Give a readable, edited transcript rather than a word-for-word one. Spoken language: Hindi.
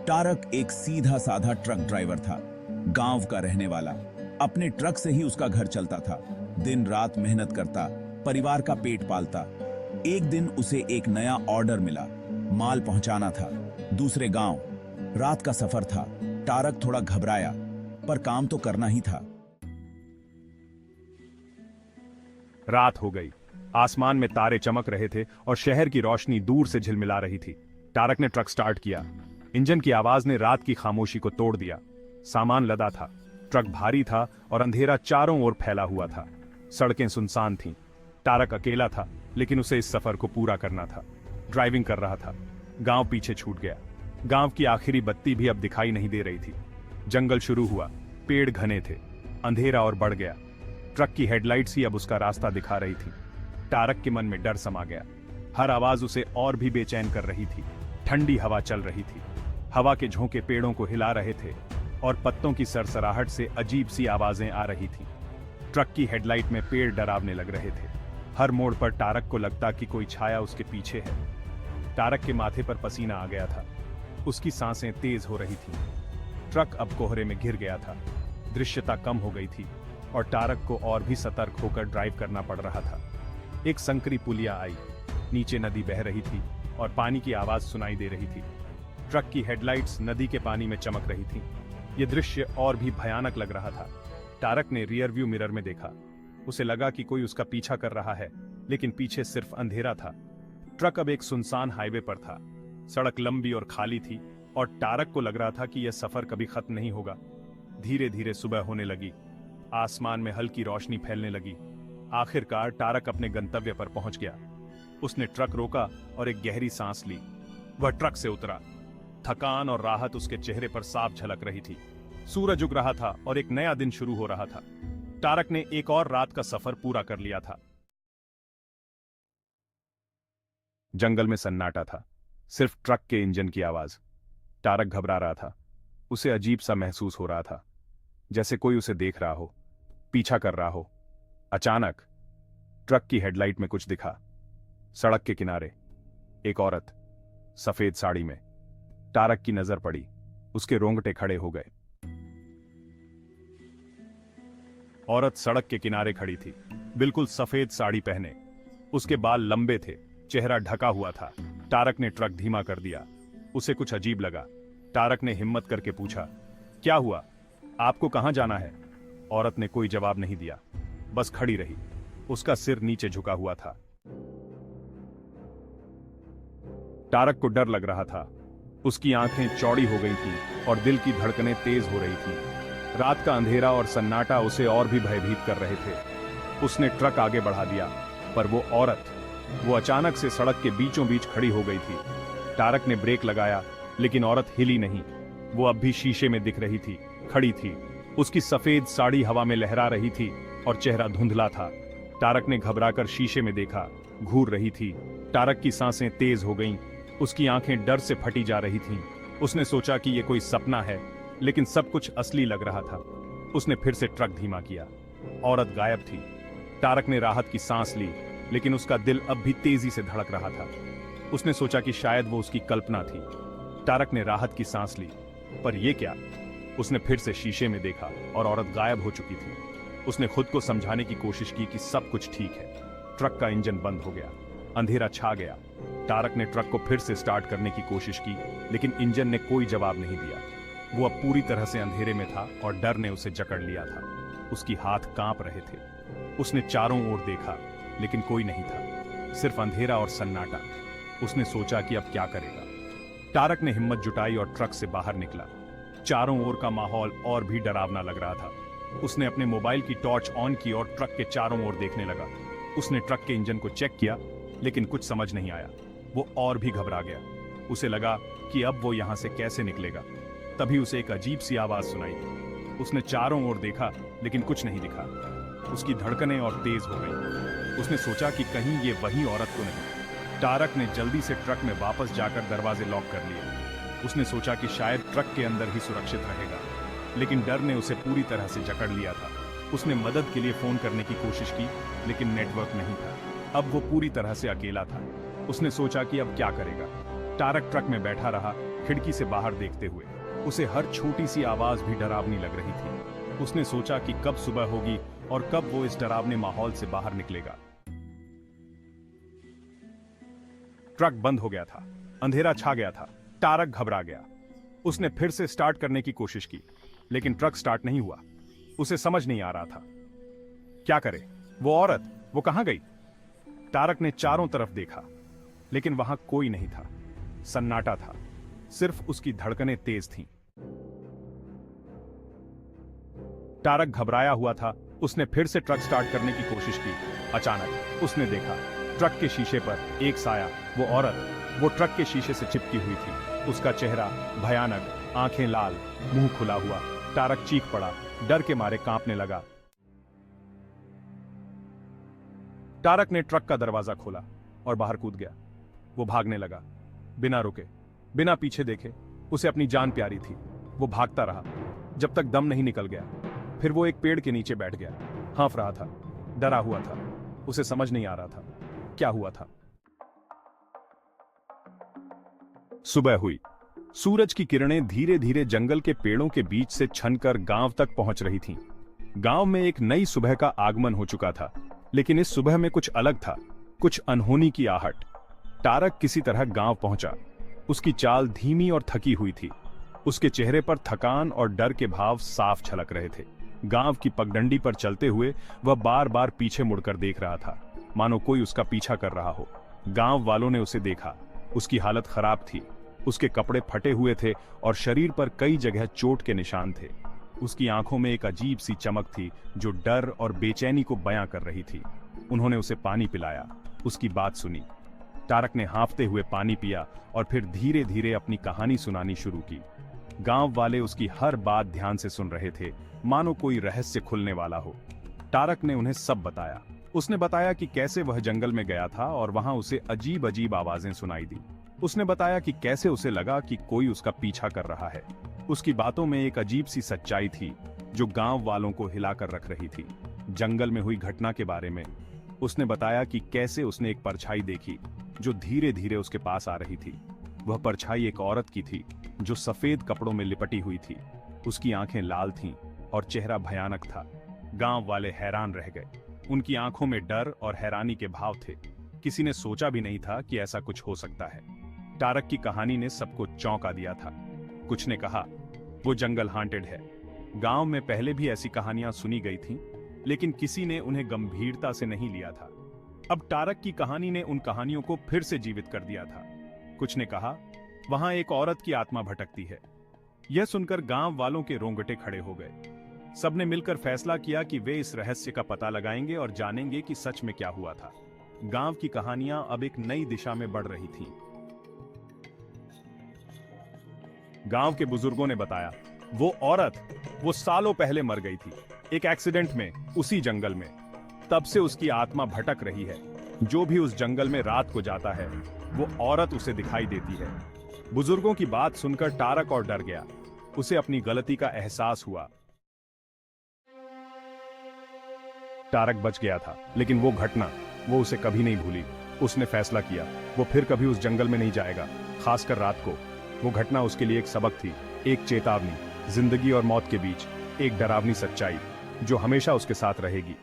तारक एक सीधा साधा ट्रक ड्राइवर था, गांव का रहने वाला। अपने ट्रक से ही उसका घर चलता था। दिन रात मेहनत करता, परिवार का पेट पालता। एक दिन उसे एक नया ऑर्डर मिला, माल पहुंचाना था दूसरे गांव। रात का सफर था। तारक थोड़ा घबराया, पर काम तो करना ही था। रात हो गई। आसमान में तारे चमक रहे थे और शहर की रोशनी दूर से झिलमिला रही थी। तारक ने ट्रक स्टार्ट किया। इंजन की आवाज ने रात की खामोशी को तोड़ दिया। सामान लदा था, ट्रक भारी था और अंधेरा चारों ओर फैला हुआ था। सड़कें सुनसान थीं। तारक अकेला था, लेकिन उसे इस सफर को पूरा करना था। ड्राइविंग कर रहा था। गांव पीछे छूट गया। गांव की आखिरी बत्ती भी अब दिखाई नहीं दे रही थी। जंगल शुरू हुआ, पेड़ घने थे, अंधेरा और बढ़ गया। ट्रक की हेडलाइट्स ही अब उसका रास्ता दिखा रही थी। तारक के मन में डर समा गया। हर आवाज उसे और भी बेचैन कर रही थी। ठंडी हवा चल रही थी। हवा के झोंके पेड़ों को हिला रहे थे और पत्तों की सरसराहट से अजीब सी आवाजें आ रही थी। ट्रक की हेडलाइट में पेड़ डरावने लग रहे थे। हर मोड़ पर तारक को लगता कि कोई छाया उसके पीछे है। तारक के माथे पर पसीना आ गया था। उसकी सांसें तेज हो रही थीं। ट्रक अब कोहरे में घिर गया था। दृश्यता कम हो गई थी और तारक को और भी सतर्क होकर ड्राइव करना पड़ रहा था। एक संकरी पुलिया आई। नीचे नदी बह रही थी और पानी की आवाज सुनाई दे रही थी। ट्रक की हेडलाइट्स नदी के पानी में चमक रही थीं। यह दृश्य और भी भयानक लग रहा था। तारक ने रियर व्यू मिरर में देखा। उसे लगा कि कोई उसका पीछा कर रहा है, लेकिन पीछे सिर्फ अंधेरा था। ट्रक अब एक सुनसान हाईवे पर था। सड़क लंबी और खाली थी और तारक को लग रहा था कि यह सफर कभी खत्म नहीं होगा। धीरे धीरे सुबह होने लगी। आसमान में हल्की रोशनी फैलने लगी। आखिरकार तारक अपने गंतव्य पर पहुंच गया। उसने ट्रक रोका और एक गहरी सांस ली। वह ट्रक से उतरा। थकान और राहत उसके चेहरे पर साफ झलक रही थी। सूरज उग रहा था और एक नया दिन शुरू हो रहा था। तारक ने एक और रात का सफर पूरा कर लिया था। जंगल में सन्नाटा था, सिर्फ ट्रक के इंजन की आवाज। तारक घबरा रहा था। उसे अजीब सा महसूस हो रहा था, जैसे कोई उसे देख रहा हो, पीछा कर रहा हो। अचानक ट्रक की हेडलाइट में कुछ दिखा। सड़क के किनारे एक औरत, सफेद साड़ी में। तारक की नजर पड़ी। उसके रोंगटे खड़े हो गए। औरत सड़क के किनारे खड़ी थी, बिल्कुल सफेद साड़ी पहने। उसके बाल लंबे थे, चेहरा ढका हुआ था। तारक ने ट्रक धीमा कर दिया। उसे कुछ अजीब लगा। तारक ने हिम्मत करके पूछा, क्या हुआ? आपको कहां जाना है? औरत ने कोई जवाब नहीं दिया, बस खड़ी रही। उसका सिर नीचे झुका हुआ था। तारक को डर लग रहा था। उसकी आंखें चौड़ी हो गई थीं और दिल की धड़कनें तेज हो रही थीं। रात का अंधेरा और सन्नाटा उसे और भी भयभीत कर रहे थे। उसने ट्रक आगे बढ़ा दिया, पर वो औरत, वो अचानक से सड़क के बीचों बीच खड़ी हो गई थी। तारक ने ब्रेक लगाया, लेकिन औरत हिली नहीं। वो अब भी शीशे में दिख रही थी, खड़ी थी। उसकी सफेद साड़ी हवा में लहरा रही थी और चेहरा धुंधला था। तारक ने घबराकर शीशे में देखा, घूर रही थी। तारक की सांसें तेज हो गईं। उसकी आंखें डर से फटी जा रही थीं। उसने सोचा कि यह कोई सपना है, लेकिन सब कुछ असली लग रहा था। उसने फिर से ट्रक धीमा किया। औरत गायब थी। तारक ने राहत की सांस ली, लेकिन उसका दिल अब भी तेजी से धड़क रहा था। उसने सोचा कि शायद वो उसकी कल्पना थी। तारक ने राहत की सांस ली, पर यह क्या? उसने फिर से शीशे में देखा और औरत गायब हो चुकी थी। उसने खुद को समझाने की कोशिश की कि सब कुछ ठीक है। ट्रक का इंजन बंद हो गया। अंधेरा छा गया। तारक ने ट्रक को फिर से स्टार्ट करने की कोशिश की, लेकिन इंजन ने कोई जवाब नहीं दिया। वो अब पूरी तरह से अंधेरे में था और डर ने उसे जकड़ लिया था। उसकी हाथ कांप रहे थे। उसने चारों ओर देखा, लेकिन कोई नहीं था, सिर्फ अंधेरा और सन्नाटा। उसने सोचा कि अब क्या करेगा। तारक ने हिम्मत जुटाई और ट्रक से बाहर निकला। चारों ओर का माहौल और भी डरावना लग रहा था। उसने अपने मोबाइल की टॉर्च ऑन की और ट्रक के चारों ओर देखने लगा। उसने ट्रक के इंजन को चेक किया, लेकिन कुछ समझ नहीं आया। वो और भी घबरा गया। उसे लगा कि अब वो यहां से कैसे निकलेगा। तभी उसे एक अजीब सी आवाज सुनाई। उसने चारों ओर देखा, लेकिन कुछ नहीं दिखा। उसकी धड़कनें और तेज हो गईं। उसने सोचा कि कहीं ये वही औरत तो नहीं। तारक ने जल्दी से ट्रक में वापस जाकर दरवाजे लॉक कर लिए। उसने सोचा कि शायद ट्रक के अंदर ही सुरक्षित रहेगा, लेकिन डर ने उसे पूरी तरह से जकड़ लिया था। उसने मदद के लिए फोन करने की कोशिश की, लेकिन नेटवर्क नहीं था। अब वो पूरी तरह से अकेला था। उसने सोचा कि अब क्या करेगा। तारक ट्रक में बैठा रहा खिड़की से बाहर देखते हुए। उसे हर छोटी सी आवाज भी डरावनी लग रही थी। उसने सोचा कि कब सुबह होगी और कब वो इस डरावने माहौल से बाहर निकलेगा। ट्रक बंद हो गया था, अंधेरा छा गया था। टारक घबरा गया। उसने फिर से स्टार्ट करने की कोशिश की, लेकिन ट्रक स्टार्ट नहीं हुआ। उसे समझ नहीं आ रहा था क्या करे। वो औरत, वो कहां गई? टारक ने चारों तरफ देखा, लेकिन वहां कोई नहीं था। सन्नाटा था, सिर्फ उसकी धड़कनें तेज थीं। टारक घबराया हुआ था। उसने फिर से ट्रक स्टार्ट करने की कोशिश की। अचानक उसने देखा ट्रक के शीशे पर एक साया। वो औरत, वो ट्रक के शीशे से चिपकी हुई थी। उसका चेहरा भयानक, आंखें लाल, मुंह खुला हुआ। टारक चीख पड़ा, डर के मारे कांपने लगा। टारक ने ट्रक का दरवाजा खोला और बाहर कूद गया। वो भागने लगा, बिना रुके, बिना पीछे देखे। उसे अपनी जान प्यारी थी। वो भागता रहा जब तक दम नहीं निकल गया। फिर वो एक पेड़ के नीचे बैठ गया। हाँफ रहा था, डरा हुआ था। उसे समझ नहीं आ रहा था क्या हुआ था। सुबह हुई। सूरज की किरणें धीरे धीरे जंगल के पेड़ों के बीच से छनकर गांव तक पहुंच रही थीं। गांव में एक नई सुबह का आगमन हो चुका था, लेकिन इस सुबह में कुछ अलग था, कुछ अनहोनी की आहट। टारक किसी तरह गांव पहुंचा। उसकी चाल धीमी और थकी हुई थी। उसके चेहरे पर थकान और डर के भाव साफ झलक रहे थे। गांव की पगडंडी पर चलते हुए वह बार बार पीछे मुड़कर देख रहा था, मानो कोई उसका पीछा कर रहा हो। गांव वालों ने उसे देखा। उसकी हालत खराब थी। उसके कपड़े फटे हुए थे और शरीर पर कई जगह चोट के निशान थे। उसकी आंखों में एक अजीब सी चमक थी जो डर और बेचैनी को बयां कर रही थी। उन्होंने उसे पानी पिलाया, उसकी बात सुनी। टारक ने हाँफते हुए पानी पिया और फिर धीरे धीरे अपनी कहानी सुनानी शुरू की। गांव वाले उसकी हर बात ध्यान से सुन रहे थे, मानो कोई रहस्य खुलने वाला हो। टारक ने उन्हें सब बताया। उसने बताया कि कैसे वह जंगल में गया था और वहां उसे अजीब अजीब आवाजें सुनाई दी। उसने बताया कि कैसे उसे लगा कि कोई उसका पीछा कर रहा है। उसकी बातों में एक अजीब सी सच्चाई थी जो गांव वालों को हिलाकर रख रही थी। जंगल में हुई घटना के बारे में उसने बताया कि कैसे उसने एक परछाई देखी जो धीरे धीरे उसके पास आ रही थी। वह परछाई एक औरत की थी जो सफेद कपड़ों में लिपटी हुई थी। उसकी आंखें लाल थीं और चेहरा भयानक था। गांव वाले हैरान रह गए। उनकी आंखों में डर और हैरानी के भाव थे। किसी ने सोचा भी नहीं था कि ऐसा कुछ हो सकता है। टारक की कहानी ने सबको चौंका दिया था। कुछ ने कहा वो जंगल हांटेड है। गांव में पहले भी ऐसी कहानियां सुनी गई थीं, लेकिन किसी ने उन्हें गंभीरता से नहीं लिया था। अब टारक की कहानी ने उन कहानियों को फिर से जीवित कर दिया था। कुछ ने कहा वहां एक औरत की आत्मा भटकती है। यह सुनकर गांव वालों के रोंगटे खड़े हो गए। सबने मिलकर फैसला किया कि वे इस रहस्य का पता लगाएंगे और जानेंगे कि सच में क्या हुआ था। गांव की कहानियां अब एक नई दिशा में बढ़ रही थीं। गांव के बुजुर्गों ने बताया वो औरत वो सालों पहले मर गई थी, एक एक्सीडेंट में, उसी जंगल में। तब से उसकी आत्मा भटक रही है। जो भी उस जंगल में रात को जाता है वो औरत उसे दिखाई देती है। बुजुर्गों की बात सुनकर टारक और डर गया। उसे अपनी गलती का एहसास हुआ। टारक बच गया था, लेकिन वो घटना वो उसे कभी नहीं भूली। उसने फैसला किया वो फिर कभी उस जंगल में नहीं जाएगा, खासकर रात को। वो घटना उसके लिए एक सबक थी, एक चेतावनी। जिंदगी और मौत के बीच एक डरावनी सच्चाई जो हमेशा उसके साथ रहेगी।